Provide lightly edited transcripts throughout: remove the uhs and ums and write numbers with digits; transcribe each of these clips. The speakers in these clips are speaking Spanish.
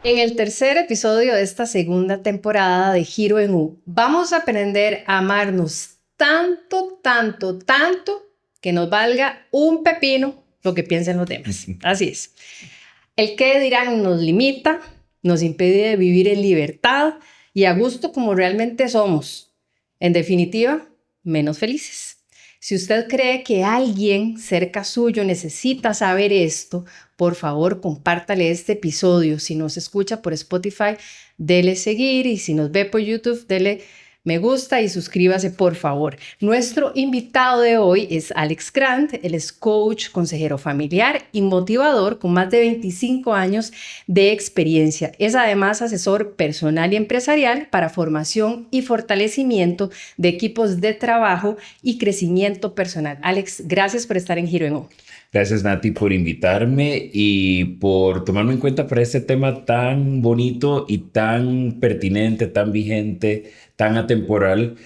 En el tercer episodio de esta segunda temporada de Giro en U, vamos a aprender a amarnos tanto, tanto, tanto que nos valga un pepino lo que piensen los demás. Así es. El qué dirán nos limita, nos impide vivir en libertad y a gusto como realmente somos. En definitiva, menos felices. Si usted cree que alguien cerca suyo necesita saber esto, por favor, compártale este episodio. Si nos escucha por Spotify, dele seguir, y si nos ve por YouTube, dele me gusta y suscríbase, por favor. Nuestro invitado de hoy es Alex Grant. Él es coach, consejero familiar y motivador con más de 25 años de experiencia. Es además asesor personal y empresarial para formación y fortalecimiento de equipos de trabajo y crecimiento personal. Alex, gracias por estar en Giro en U. Gracias, Nati, por invitarme y por tomarme en cuenta para este tema tan bonito y tan pertinente, tan vigente, tan atemporal,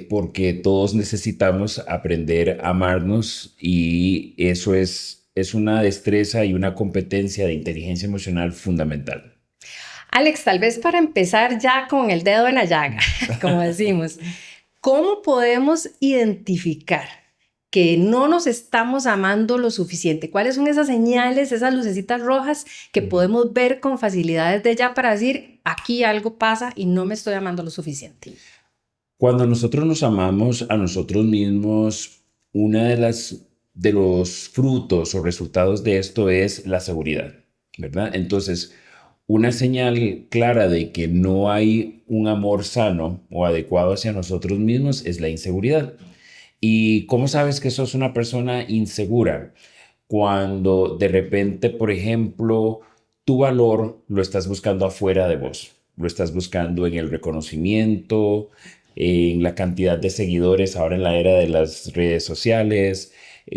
porque todos necesitamos aprender a amarnos y eso es una destreza y una competencia de inteligencia emocional fundamental. Alex, tal vez para empezar ya con el dedo en la llaga, como decimos, ¿cómo podemos identificar que no nos estamos amando lo suficiente? ¿Cuáles son esas señales, esas lucecitas rojas que podemos ver con facilidad desde ya para decir, aquí algo pasa y no me estoy amando lo suficiente? Cuando nosotros nos amamos a nosotros mismos, una de los frutos o resultados de esto es la seguridad, ¿verdad? Entonces, una señal clara de que no hay un amor sano o adecuado hacia nosotros mismos es la inseguridad. ¿Y cómo sabes que sos una persona insegura? Cuando de repente, por ejemplo, tu valor lo estás buscando afuera de vos, lo estás buscando en el reconocimiento, en la cantidad de seguidores ahora en la era de las redes sociales,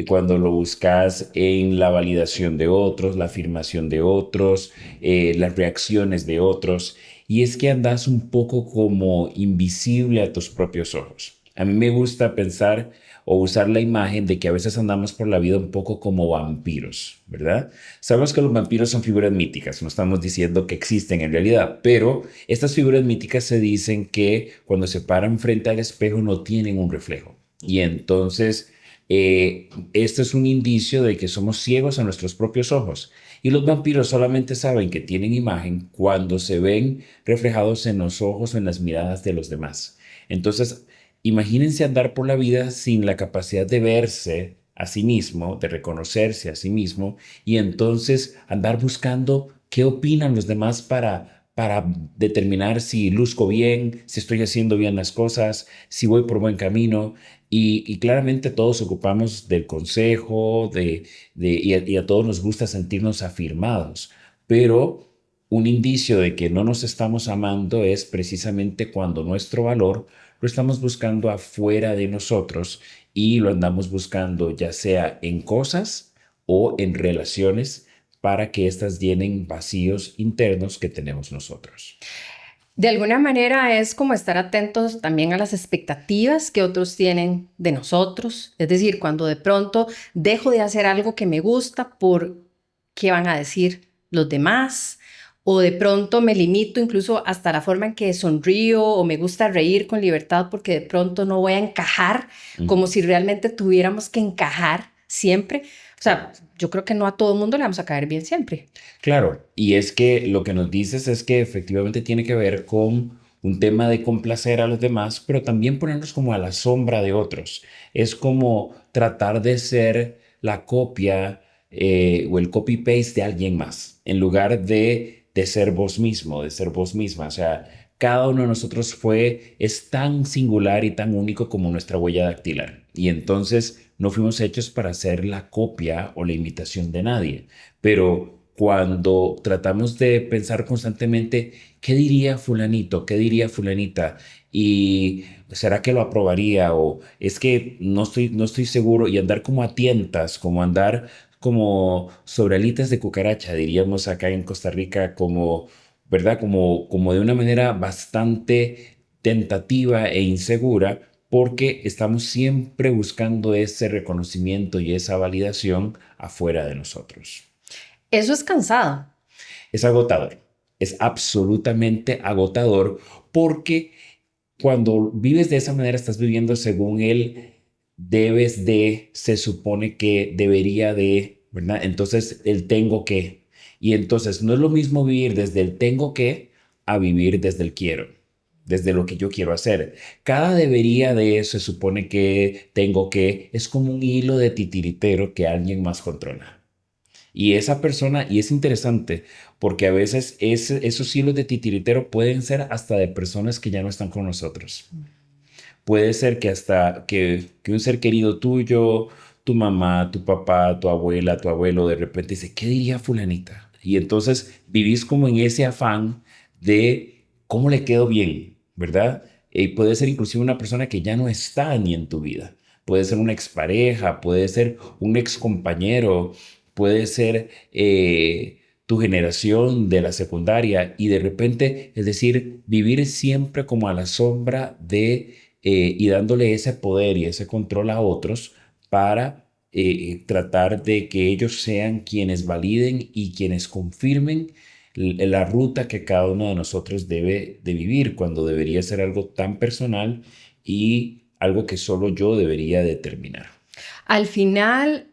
cuando lo buscas en la validación de otros, la afirmación de otros, las reacciones de otros. Y es que andas un poco como invisible a tus propios ojos. A mí me gusta pensar o usar la imagen de que a veces andamos por la vida un poco como vampiros, ¿verdad? Sabemos que los vampiros son figuras míticas, no estamos diciendo que existen en realidad, pero estas figuras míticas se dicen que cuando se paran frente al espejo no tienen un reflejo. Y entonces, esto es un indicio de que somos ciegos a nuestros propios ojos. Y los vampiros solamente saben que tienen imagen cuando se ven reflejados en los ojos o en las miradas de los demás. Entonces, imagínense andar por la vida sin la capacidad de verse a sí mismo, de reconocerse a sí mismo, y entonces andar buscando qué opinan los demás para determinar si luzco bien, si estoy haciendo bien las cosas, si voy por buen camino. Y claramente todos ocupamos del consejo, y a todos nos gusta sentirnos afirmados, pero un indicio de que no nos estamos amando es precisamente cuando nuestro valor lo estamos buscando afuera de nosotros y lo andamos buscando ya sea en cosas o en relaciones para que éstas llenen vacíos internos que tenemos nosotros. De alguna manera es como estar atentos también a las expectativas que otros tienen de nosotros. Es decir, cuando de pronto dejo de hacer algo que me gusta por qué van a decir los demás, o de pronto me limito incluso hasta la forma en que sonrío o me gusta reír con libertad porque de pronto no voy a encajar, como si realmente tuviéramos que encajar siempre. O sea, yo creo que no a todo el mundo le vamos a caer bien siempre. Claro, y es que lo que nos dices es que efectivamente tiene que ver con un tema de complacer a los demás, pero también ponernos como a la sombra de otros. Es como tratar de ser la copia o el copy-paste de alguien más, en lugar de ser vos mismo, de ser vos misma. O sea, cada uno de nosotros es tan singular y tan único como nuestra huella dactilar. Y entonces no fuimos hechos para ser la copia o la imitación de nadie. Pero cuando tratamos de pensar constantemente, ¿qué diría fulanito? ¿Qué diría fulanita? ¿Y será que lo aprobaría? O es que no estoy seguro. Y andar como a tientas, como andar como sobre alitas de cucaracha, diríamos acá en Costa Rica, como, ¿verdad? Como de una manera bastante tentativa e insegura, porque estamos siempre buscando ese reconocimiento y esa validación afuera de nosotros. Eso es cansado. Es agotador. es absolutamente agotador porque cuando vives de esa manera estás viviendo según el debes de, se supone que debería de, ¿verdad? Entonces el tengo que. Y entonces no es lo mismo vivir desde el tengo que a vivir desde el quiero, desde lo que yo quiero hacer. Cada debería de se supone que tengo que es como un hilo de titiritero que alguien más controla. Y esa persona, y es interesante, porque a veces esos hilos de titiritero pueden ser hasta de personas que ya no están con nosotros. Puede ser que hasta que un ser querido tuyo, tu mamá, tu papá, tu abuela, tu abuelo, de repente dice, ¿qué diría fulanita? Y entonces vivís como en ese afán de cómo le quedo bien, ¿verdad? Y puede ser inclusive una persona que ya no está ni en tu vida. Puede ser una expareja, puede ser un excompañero, puede ser tu generación de la secundaria y de repente, es decir, vivir siempre como a la sombra de y dándole ese poder y ese control a otros para tratar de que ellos sean quienes validen y quienes confirmen la ruta que cada uno de nosotros debe de vivir, cuando debería ser algo tan personal y algo que solo yo debería determinar. Al final,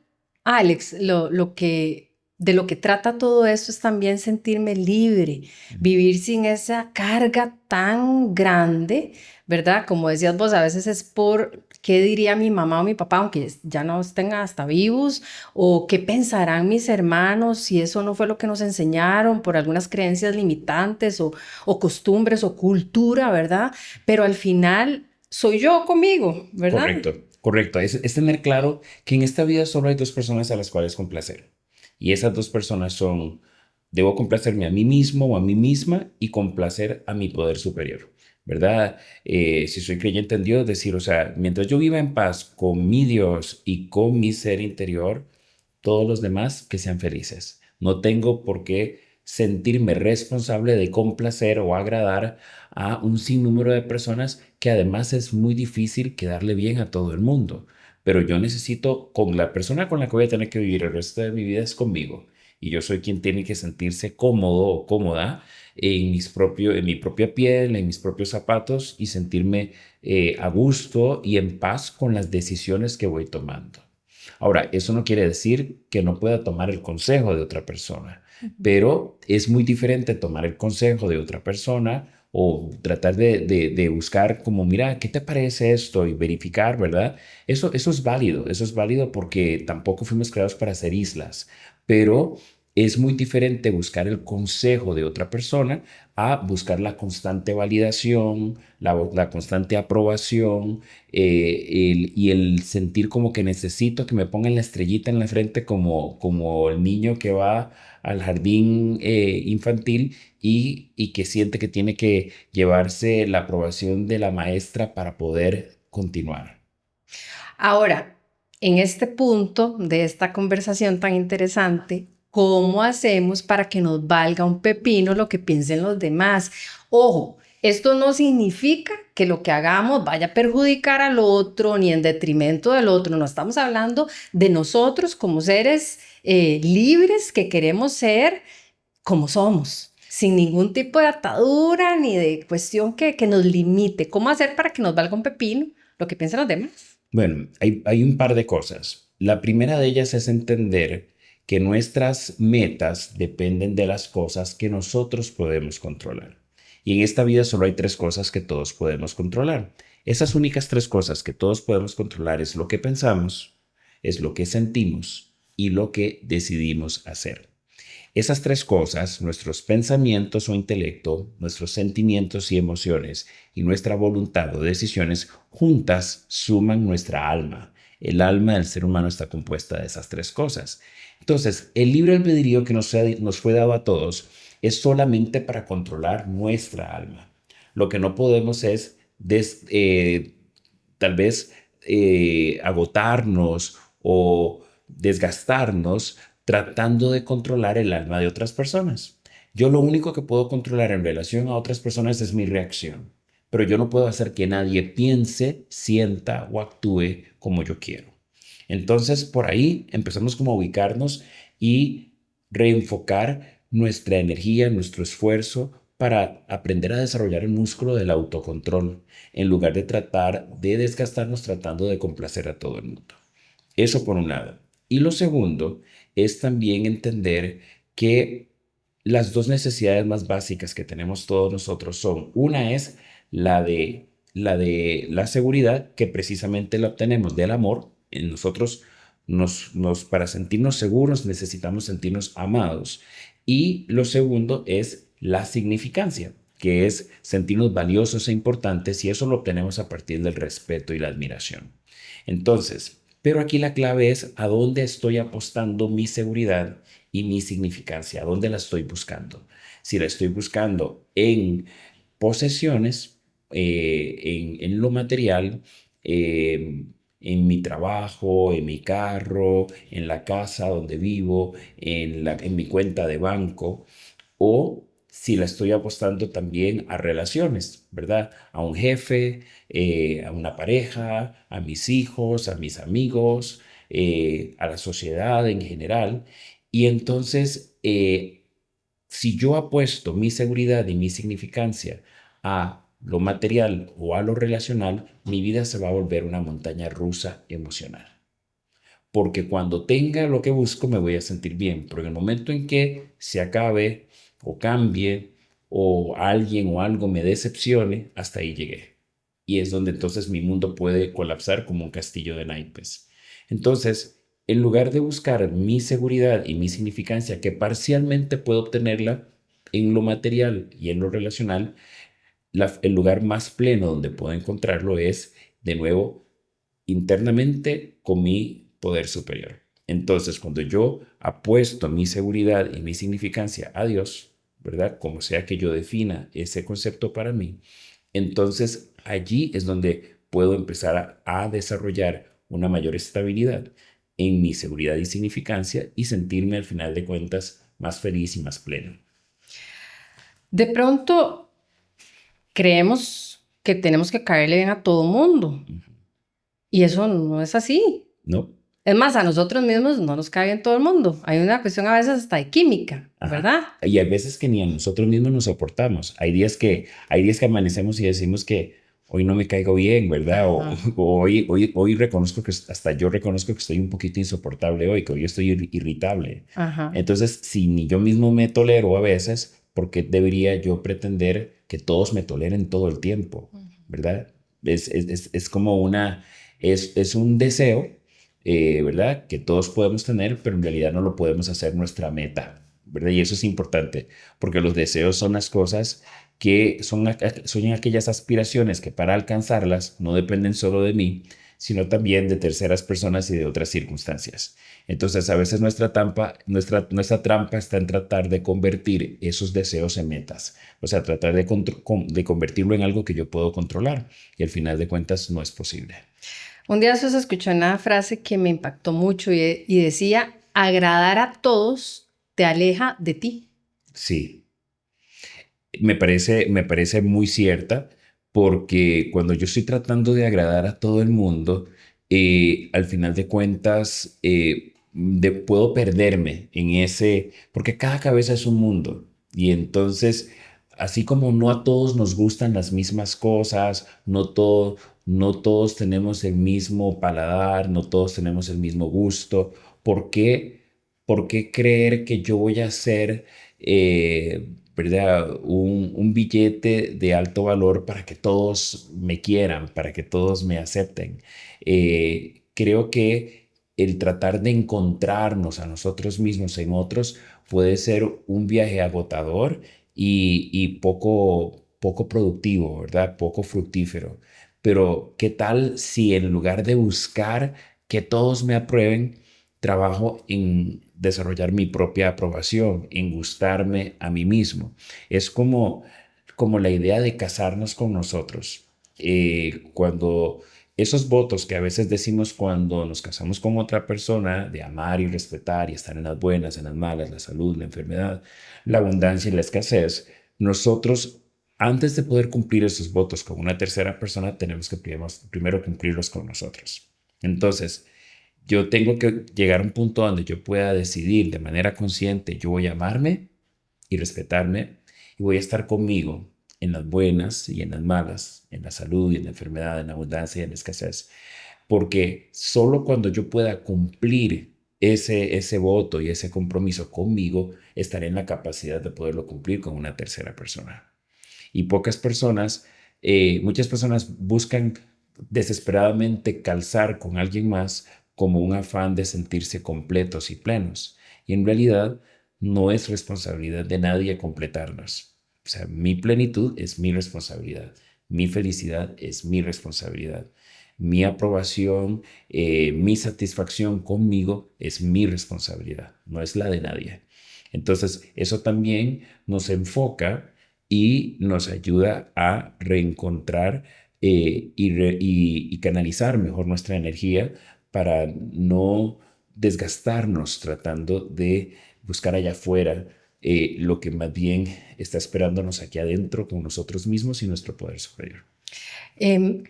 Alex, de lo que trata todo esto es también sentirme libre, vivir sin esa carga tan grande, ¿verdad? Como decías vos, a veces es por qué diría mi mamá o mi papá, aunque ya no estén hasta vivos, o qué pensarán mis hermanos si eso no fue lo que nos enseñaron por algunas creencias limitantes o costumbres o cultura, ¿verdad? Pero al final soy yo conmigo, ¿verdad? Correcto, correcto. Es tener claro que en esta vida solo hay dos personas a las cuales complacer. Y esas dos personas son, debo complacerme a mí mismo o a mí misma y complacer a mi poder superior, ¿verdad? Si soy creyente en Dios, decir, o sea, mientras yo viva en paz con mi Dios y con mi ser interior, todos los demás que sean felices. No tengo por qué sentirme responsable de complacer o agradar a un sinnúmero de personas que además es muy difícil quedarle bien a todo el mundo. Pero yo necesito, con la persona con la que voy a tener que vivir el resto de mi vida es conmigo. Y yo soy quien tiene que sentirse cómodo o cómoda en mi propia piel, en mis propios zapatos y sentirme a gusto y en paz con las decisiones que voy tomando. Ahora, eso no quiere decir que no pueda tomar el consejo de otra persona, pero es muy diferente tomar el consejo de otra persona o tratar de buscar como, mira, ¿qué te parece esto? Y verificar, ¿verdad? Eso eso es válido porque tampoco fuimos creados para ser islas, pero es muy diferente buscar el consejo de otra persona a buscar la constante validación, la constante aprobación y el sentir como que necesito que me pongan la estrellita en la frente como el niño que va al jardín infantil y que siente que tiene que llevarse la aprobación de la maestra para poder continuar. Ahora, en este punto de esta conversación tan interesante, ¿cómo hacemos para que nos valga un pepino lo que piensen los demás? Ojo, esto no significa que lo que hagamos vaya a perjudicar al otro ni en detrimento del otro. No estamos hablando de nosotros como seres libres que queremos ser como somos, sin ningún tipo de atadura ni de cuestión que nos limite. ¿Cómo hacer para que nos valga un pepino lo que piensen los demás? Bueno, hay un par de cosas. La primera de ellas es entender que nuestras metas dependen de las cosas que nosotros podemos controlar. Y en esta vida solo hay tres cosas que todos podemos controlar. Esas únicas tres cosas que todos podemos controlar es lo que pensamos, es lo que sentimos y lo que decidimos hacer. Esas tres cosas, nuestros pensamientos o intelecto, nuestros sentimientos y emociones y nuestra voluntad o decisiones juntas suman nuestra alma. El alma del ser humano está compuesta de esas tres cosas. Entonces, el libre albedrío que nos fue dado a todos es solamente para controlar nuestra alma. Lo que no podemos es tal vez agotarnos o desgastarnos tratando de controlar el alma de otras personas. Yo lo único que puedo controlar en relación a otras personas es mi reacción, pero yo no puedo hacer que nadie piense, sienta o actúe como yo quiero. Entonces, por ahí empezamos como a ubicarnos y reenfocar nuestra energía, nuestro esfuerzo para aprender a desarrollar el músculo del autocontrol, en lugar de tratar de desgastarnos tratando de complacer a todo el mundo. Eso por un lado. Y lo segundo es también entender que las dos necesidades más básicas que tenemos todos nosotros son, una es la seguridad, que precisamente la obtenemos del amor. En nosotros, para sentirnos seguros, necesitamos sentirnos amados. Y lo segundo es la significancia, que es sentirnos valiosos e importantes, y eso lo obtenemos a partir del respeto y la admiración. Entonces, pero aquí la clave es a dónde estoy apostando mi seguridad y mi significancia, a dónde la estoy buscando. Si la estoy buscando en posesiones, en lo material, en mi trabajo, en mi carro, en la casa donde vivo, en mi cuenta de banco, o si la estoy apostando también a relaciones, ¿verdad? A un jefe, a una pareja, a mis hijos, a mis amigos, a la sociedad en general. Y entonces, si yo apuesto mi seguridad y mi significancia a lo material o a lo relacional, mi vida se va a volver una montaña rusa emocional. Porque cuando tenga lo que busco me voy a sentir bien, pero en el momento en que se acabe o cambie o alguien o algo me decepcione, hasta ahí llegué. Y es donde entonces mi mundo puede colapsar como un castillo de naipes. Entonces, en lugar de buscar mi seguridad y mi significancia, que parcialmente puedo obtenerla en lo material y en lo relacional, el lugar más pleno donde puedo encontrarlo es, de nuevo, internamente con mi poder superior. Entonces, cuando yo apuesto mi seguridad y mi significancia a Dios, ¿verdad? Como sea que yo defina ese concepto para mí, entonces allí es donde puedo empezar a desarrollar una mayor estabilidad en mi seguridad y significancia y sentirme al final de cuentas más feliz y más pleno. De pronto creemos que tenemos que caerle bien a todo mundo y eso no es así. ¿No? Es más, a nosotros mismos no nos cae bien todo el mundo. Hay una cuestión a veces hasta de química, Ajá. ¿verdad? Y hay veces que ni a nosotros mismos nos soportamos. Hay días que amanecemos y decimos que hoy no me caigo bien, ¿verdad? O hoy reconozco que hasta yo reconozco que estoy un poquito insoportable hoy, que hoy estoy irritable. Ajá. Entonces, si ni yo mismo me tolero a veces, ¿por qué debería yo pretender que todos me toleren todo el tiempo? ¿Verdad? Es como es un deseo, ¿verdad? Que todos podemos tener, pero en realidad no lo podemos hacer nuestra meta, ¿verdad? Y eso es importante, porque los deseos son las cosas que son aquellas aspiraciones que para alcanzarlas no dependen solo de mí, sino también de terceras personas y de otras circunstancias. Entonces, a veces nuestra trampa está en tratar de convertir esos deseos en metas, o sea, tratar de convertirlo en algo que yo puedo controlar, y al final de cuentas no es posible. Un día se escuchó una frase que me impactó mucho y decía, agradar a todos te aleja de ti. Sí, me parece muy cierta, porque cuando yo estoy tratando de agradar a todo el mundo, al final de cuentas puedo perderme en porque cada cabeza es un mundo. Y entonces, así como no a todos nos gustan las mismas cosas, no todos tenemos el mismo paladar, no todos tenemos el mismo gusto, ¿por qué creer que yo voy a ser, ¿verdad? Un billete de alto valor para que todos me quieran, para que todos me acepten? Creo que el tratar de encontrarnos a nosotros mismos en otros puede ser un viaje agotador y poco productivo, ¿verdad? Poco fructífero. Pero ¿qué tal si en lugar de buscar que todos me aprueben, trabajo en desarrollar mi propia aprobación, en gustarme a mí mismo? Es como la idea de casarnos con nosotros. Cuando esos votos que a veces decimos cuando nos casamos con otra persona, de amar y respetar y estar en las buenas, en las malas, la salud, la enfermedad, la abundancia y la escasez, nosotros, antes de poder cumplir esos votos con una tercera persona, tenemos que primero cumplirlos con nosotros. Entonces, yo tengo que llegar a un punto donde yo pueda decidir de manera consciente, yo voy a amarme y respetarme, y voy a estar conmigo en las buenas y en las malas, en la salud y en la enfermedad, en la abundancia y en la escasez. Porque solo cuando yo pueda cumplir ese voto y ese compromiso conmigo, estaré en la capacidad de poderlo cumplir con una tercera persona. Y muchas personas buscan desesperadamente calzar con alguien más como un afán de sentirse completos y plenos. Y en realidad no es responsabilidad de nadie completarnos. O sea, mi plenitud es mi responsabilidad. Mi felicidad es mi responsabilidad. Mi aprobación, mi satisfacción conmigo es mi responsabilidad, no es la de nadie. Entonces, eso también nos enfoca y nos ayuda a reencontrar y canalizar mejor nuestra energía para no desgastarnos tratando de buscar allá afuera lo que más bien está esperándonos aquí adentro con nosotros mismos y nuestro poder superior. Em,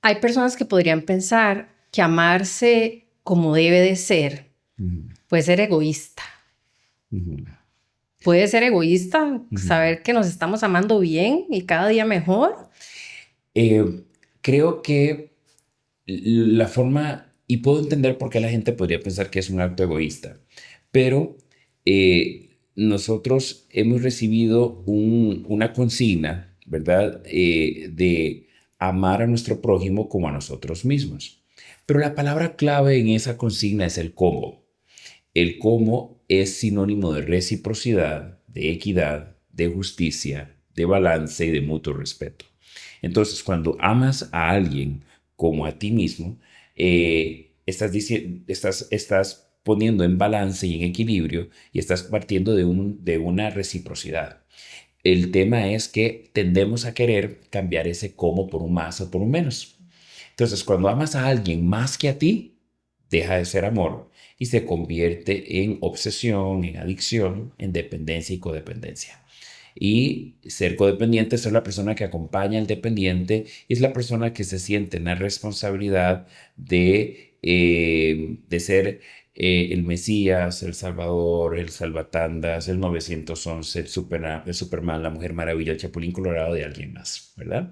Hay personas que podrían pensar que amarse como debe de ser puede ser egoísta. Puede ser egoísta saber que nos estamos amando bien y cada día mejor. Creo que la forma, y puedo entender por qué la gente podría pensar que es un acto egoísta, pero nosotros hemos recibido una consigna, ¿verdad? De amar a nuestro prójimo como a nosotros mismos. Pero la palabra clave en esa consigna es el cómo. El cómo es sinónimo de reciprocidad, de equidad, de justicia, de balance y de mutuo respeto. Entonces, cuando amas a alguien como a ti mismo, estás poniendo en balance y en equilibrio y estás partiendo de una reciprocidad. El tema es que tendemos a querer cambiar ese cómo por un más o por un menos. Entonces, cuando amas a alguien más que a ti, deja de ser amor y se convierte en obsesión, en adicción, en dependencia y codependencia. Y ser codependiente es ser la persona que acompaña al dependiente y es la persona que se siente en la responsabilidad de ser el Mesías, el Salvador, el Salvatandas, el 911, el Superman, la Mujer Maravilla, el Chapulín Colorado de alguien más, ¿verdad?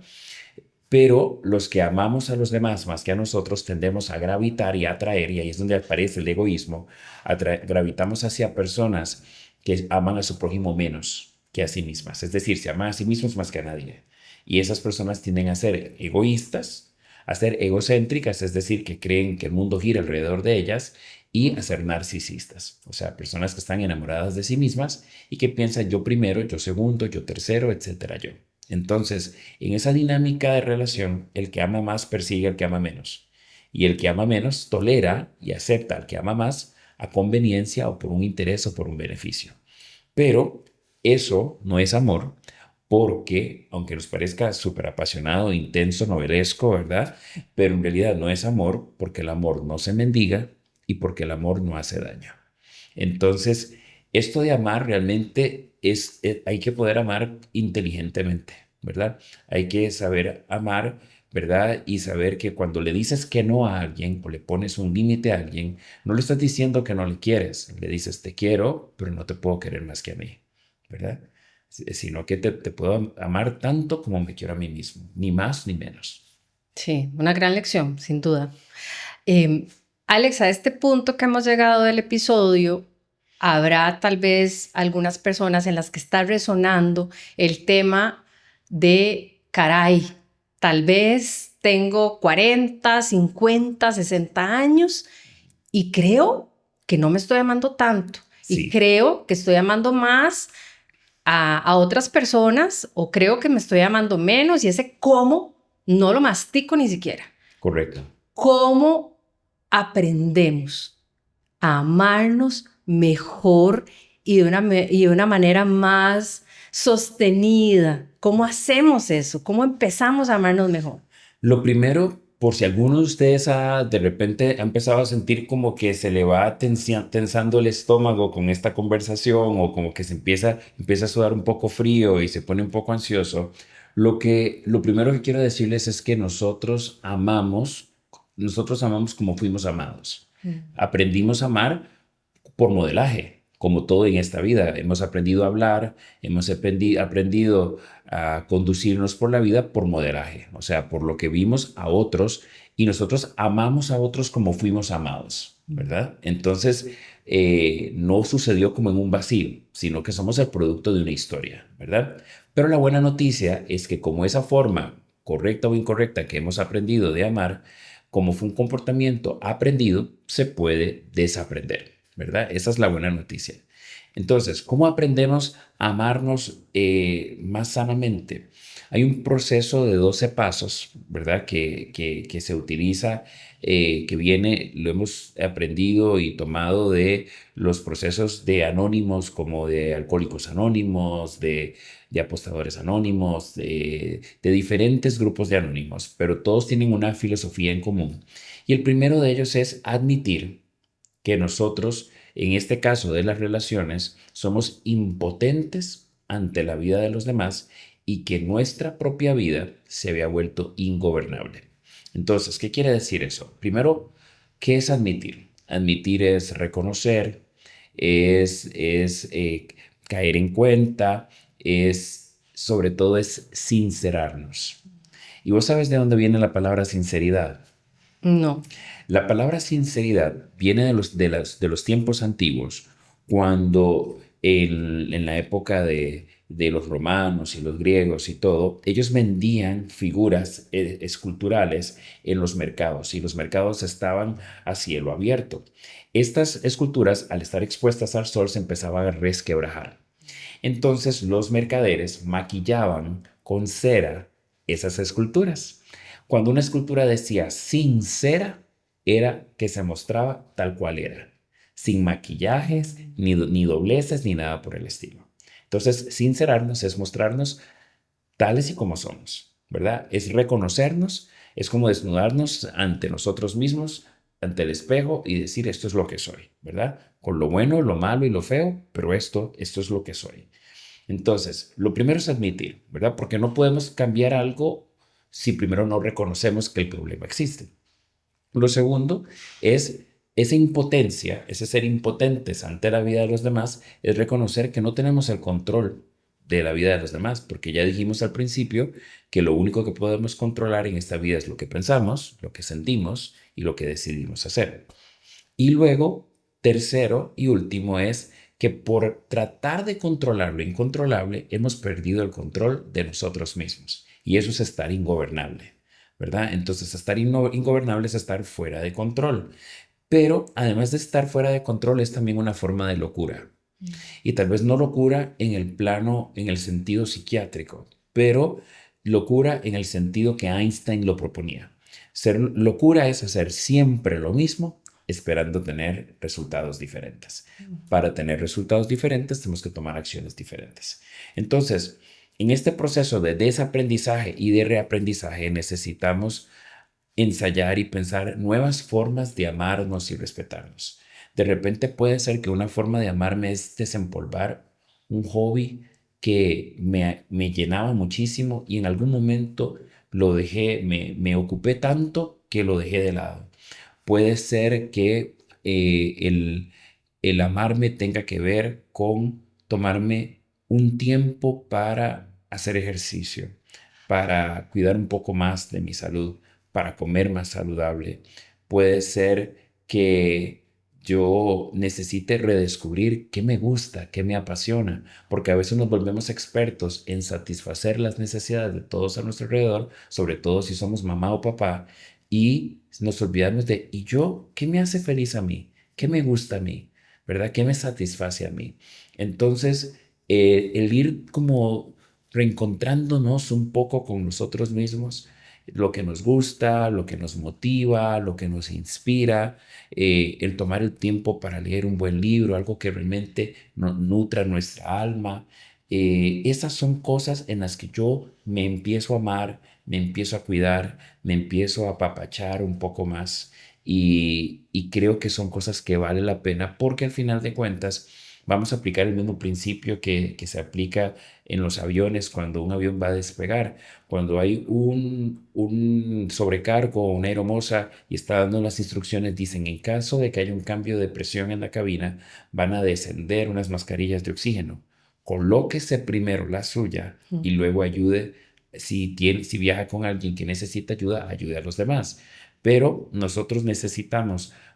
Pero los que amamos a los demás más que a nosotros tendemos a gravitar y a atraer, y ahí es donde aparece el egoísmo, gravitamos hacia personas que aman a su prójimo menos que a sí mismas. Es decir, se aman a sí mismos más que a nadie. Y esas personas tienden a ser egoístas, a ser egocéntricas, es decir, que creen que el mundo gira alrededor de ellas, y a ser narcisistas. O sea, personas que están enamoradas de sí mismas y que piensan yo primero, yo segundo, yo tercero, etcétera, yo. Entonces, en esa dinámica de relación, el que ama más persigue al que ama menos. Y el que ama menos tolera y acepta al que ama más a conveniencia o por un interés o por un beneficio. Pero eso no es amor porque, aunque nos parezca súper apasionado, intenso, novelesco, ¿verdad? Pero en realidad no es amor porque el amor no se mendiga y porque el amor no hace daño. Entonces, esto de amar realmente hay que poder amar inteligentemente, ¿verdad? Hay que saber amar, ¿verdad? Y saber que cuando le dices que no a alguien o le pones un límite a alguien, no le estás diciendo que no le quieres, le dices te quiero, pero no te puedo querer más que a mí, ¿verdad? Sino que te puedo amar tanto como me quiero a mí mismo, ni más ni menos. Sí, una gran lección, sin duda. Alex, a este punto que hemos llegado del episodio, habrá tal vez algunas personas en las que está resonando el tema de, caray, tal vez tengo 40, 50, 60 años y creo que no me estoy amando tanto. Sí. Y creo que estoy amando más a otras personas o creo que me estoy amando menos y ese cómo no lo mastico ni siquiera. Correcto. ¿Cómo aprendemos a amarnos mejor y de una manera más sostenida? ¿Cómo hacemos eso? ¿Cómo empezamos a amarnos mejor? Lo primero, por si alguno de ustedes de repente ha empezado a sentir como que se le va tensando el estómago con esta conversación o como que empieza a sudar un poco frío y se pone un poco ansioso, lo primero que quiero decirles es que nosotros amamos como fuimos amados. Aprendimos a amar por modelaje. como todo en esta vida. Hemos aprendido a hablar, hemos aprendido a conducirnos por la vida por modelaje, o sea, por lo que vimos a otros y nosotros amamos a otros como fuimos amados, ¿verdad? Entonces, no sucedió como en un vacío, sino que somos el producto de una historia, ¿verdad? Pero la buena noticia es que como esa forma correcta o incorrecta que hemos aprendido de amar, como fue un comportamiento aprendido, se puede desaprender, ¿verdad? Esa es la buena noticia. Entonces, ¿cómo aprendemos a amarnos más sanamente? Hay un proceso de 12 pasos, ¿verdad? Que se utiliza, que viene, lo hemos aprendido y tomado de los procesos de anónimos, como de alcohólicos anónimos, de apostadores anónimos, de diferentes grupos de anónimos, pero todos tienen una filosofía en común. Y el primero de ellos es admitir que nosotros, en este caso de las relaciones, somos impotentes ante la vida de los demás y que nuestra propia vida se había vuelto ingobernable. Entonces, ¿qué quiere decir eso? Primero, ¿qué es admitir? Admitir es reconocer, es caer en cuenta, sobre todo es sincerarnos. ¿Y vos sabes de dónde viene la palabra sinceridad? No. La palabra sinceridad viene de los tiempos antiguos, cuando en la época de los romanos y los griegos y todo, ellos vendían figuras esculturales en los mercados y los mercados estaban a cielo abierto. Estas esculturas, al estar expuestas al sol, se empezaban a resquebrajar. Entonces los mercaderes maquillaban con cera esas esculturas. Cuando una escultura decía sincera, era que se mostraba tal cual era, sin maquillajes, ni dobleces, ni nada por el estilo. Entonces, sincerarnos es mostrarnos tales y como somos, ¿verdad? Es reconocernos, es como desnudarnos ante nosotros mismos, ante el espejo y decir, esto es lo que soy, ¿verdad? Con lo bueno, lo malo y lo feo, pero esto es lo que soy. Entonces, lo primero es admitir, ¿verdad? Porque no podemos cambiar algo si primero no reconocemos que el problema existe. Lo segundo es esa impotencia, ese ser impotentes ante la vida de los demás, es reconocer que no tenemos el control de la vida de los demás, porque ya dijimos al principio que lo único que podemos controlar en esta vida es lo que pensamos, lo que sentimos y lo que decidimos hacer. Y luego, tercero y último es que por tratar de controlar lo incontrolable, hemos perdido el control de nosotros mismos. Y eso es estar ingobernable, ¿verdad? Entonces, estar ingobernable es estar fuera de control. Pero además de estar fuera de control, es también una forma de locura. Y tal vez no locura en el plano, en el sentido psiquiátrico, pero locura en el sentido que Einstein lo proponía. Locura es hacer siempre lo mismo esperando tener resultados diferentes. Para tener resultados diferentes tenemos que tomar acciones diferentes. Entonces, en este proceso de desaprendizaje y de reaprendizaje necesitamos ensayar y pensar nuevas formas de amarnos y respetarnos. De repente puede ser que una forma de amarme es desempolvar un hobby que me llenaba muchísimo y en algún momento lo dejé, me ocupé tanto que lo dejé de lado. Puede ser que el amarme tenga que ver con tomarme un tiempo para hacer ejercicio, para cuidar un poco más de mi salud, para comer más saludable. Puede ser que yo necesite redescubrir qué me gusta, qué me apasiona, porque a veces nos volvemos expertos en satisfacer las necesidades de todos a nuestro alrededor, sobre todo si somos mamá o papá, y nos olvidamos de, ¿y yo qué me hace feliz a mí? ¿Qué me gusta a mí? ¿Verdad? ¿Qué me satisface a mí? Entonces, el ir como reencontrándonos un poco con nosotros mismos, lo que nos gusta, lo que nos motiva, lo que nos inspira, el tomar el tiempo para leer un buen libro, algo que realmente nutra nuestra alma. Esas son cosas en las que yo me empiezo a amar, me empiezo a cuidar, me empiezo a apapachar un poco más y creo que son cosas que vale la pena porque al final de cuentas Vamos a aplicar el mismo principio que se aplica en los aviones cuando un avión va a despegar. Cuando hay un sobrecargo o una aeromoza y está dando las instrucciones, dicen, en caso de que haya un cambio de presión en la cabina, van a descender unas mascarillas de oxígeno. Colóquese primero la suya y luego ayude, si viaja con alguien que necesita ayuda, ayude a los demás. Pero nosotros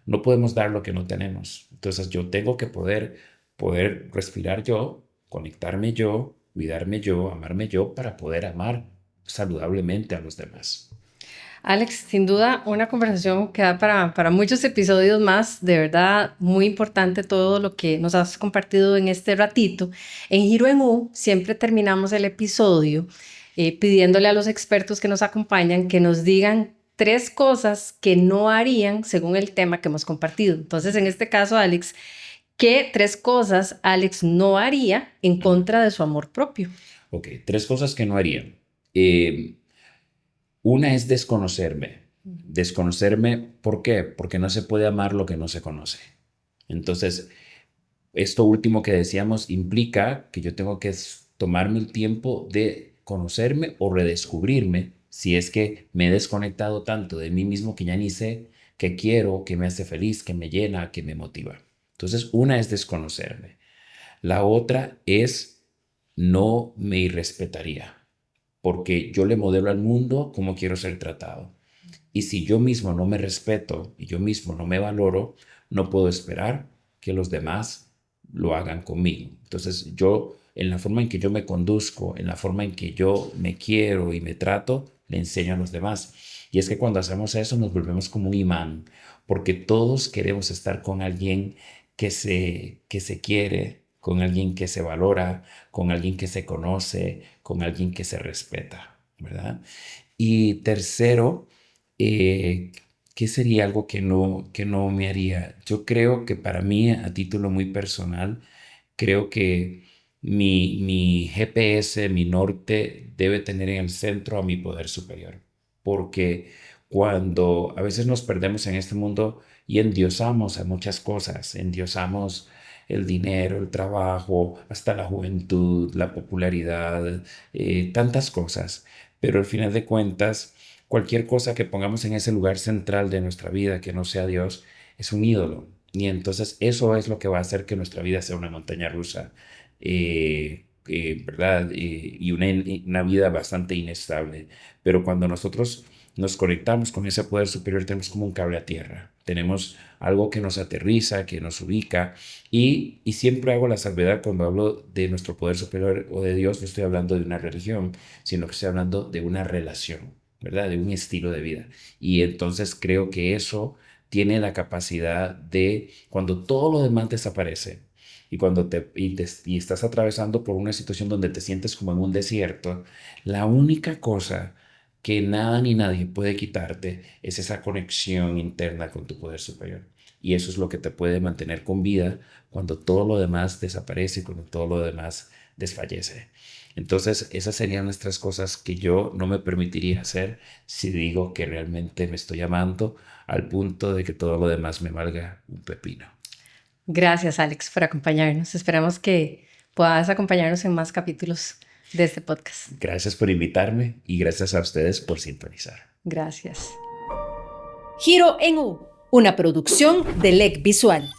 no podemos dar lo que no tenemos. Entonces yo tengo que poder respirar yo, conectarme yo, cuidarme yo, amarme yo para poder amar saludablemente a los demás. Alex, sin duda una conversación que da para muchos episodios más. De verdad, muy importante todo lo que nos has compartido en este ratito. En Giro en U siempre terminamos el episodio pidiéndole a los expertos que nos acompañan que nos digan 3 cosas que no harían según el tema que hemos compartido. Entonces, en este caso, Alex, ¿qué 3 cosas Alex no haría en contra de su amor propio? Ok, 3 cosas que no haría. Una es desconocerme. Desconocerme, ¿por qué? Porque no se puede amar lo que no se conoce. Entonces, esto último que decíamos implica que yo tengo que tomarme el tiempo de conocerme o redescubrirme si es que me he desconectado tanto de mí mismo que ya ni sé qué quiero, qué me hace feliz, qué me llena, qué me motiva. Entonces, una es desconocerme. La otra es no me irrespetaría, porque yo le modelo al mundo cómo quiero ser tratado. Y si yo mismo no me respeto y yo mismo no me valoro, no puedo esperar que los demás lo hagan conmigo. Entonces yo, en la forma en que yo me conduzco, en la forma en que yo me quiero y me trato, le enseño a los demás. Y es que cuando hacemos eso nos volvemos como un imán, porque todos queremos estar con alguien que se quiere, con alguien que se valora, con alguien que se conoce, con alguien que se respeta, ¿verdad? Y tercero, ¿qué sería algo que no me haría? Yo creo que para mí, a título muy personal, creo que mi GPS, mi norte, debe tener en el centro a mi poder superior. Porque cuando a veces nos perdemos en este mundo y endiosamos a muchas cosas, endiosamos el dinero, el trabajo, hasta la juventud, la popularidad, tantas cosas. Pero al final de cuentas, cualquier cosa que pongamos en ese lugar central de nuestra vida que no sea Dios es un ídolo. Y entonces eso es lo que va a hacer que nuestra vida sea una montaña rusa, ¿verdad? Y una vida bastante inestable. Pero cuando nosotros nos conectamos con ese poder superior, tenemos como un cable a tierra. Tenemos algo que nos aterriza, que nos ubica. Y siempre hago la salvedad cuando hablo de nuestro poder superior o de Dios, no estoy hablando de una religión, sino que estoy hablando de una relación, ¿verdad? De un estilo de vida. Y entonces creo que eso tiene la capacidad de, cuando todo lo demás desaparece y cuando y estás atravesando por una situación donde te sientes como en un desierto, la única cosa que nada ni nadie puede quitarte es esa conexión interna con tu poder superior. Y eso es lo que te puede mantener con vida cuando todo lo demás desaparece, cuando todo lo demás desfallece. Entonces, esas serían las 3 cosas que yo no me permitiría hacer si digo que realmente me estoy amando al punto de que todo lo demás me valga un pepino. Gracias, Alex, por acompañarnos. Esperamos que puedas acompañarnos en más capítulos de este podcast. Gracias por invitarme y gracias a ustedes por sintonizar. Gracias. Giro en U, una producción de LEC Visual.